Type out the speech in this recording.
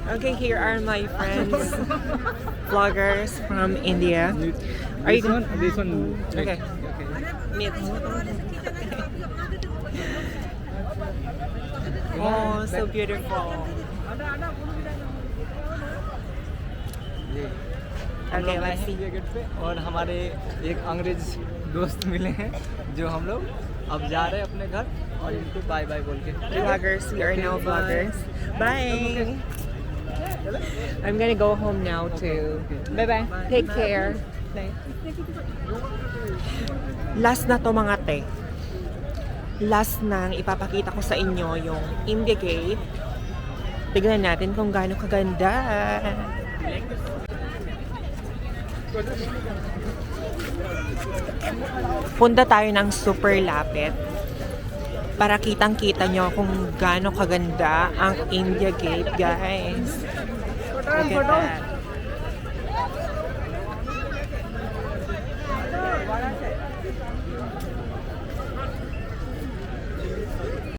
Okay, here are my friends, vloggers from India. Are you going? This one. Okay. Meet. Oh, so beautiful. Okay, let's see. Gate पे और हमारे एक अंग्रेज दोस्त मिले हैं जो हम लोग अब जा रहे हैं अपने घर और इनको बाय बाय बोल के Vloggers, we are now vloggers. Bye. I'm gonna go home now too. Bye bye. Take care. Last na to mga te. Last nang ipapakita ko sa inyo yung India Gate. Tignan natin kung gaano kaganda. Punta tayo ng super lapit para kitang-kita nyo kung gaano kaganda ang India Gate, guys. Look at that.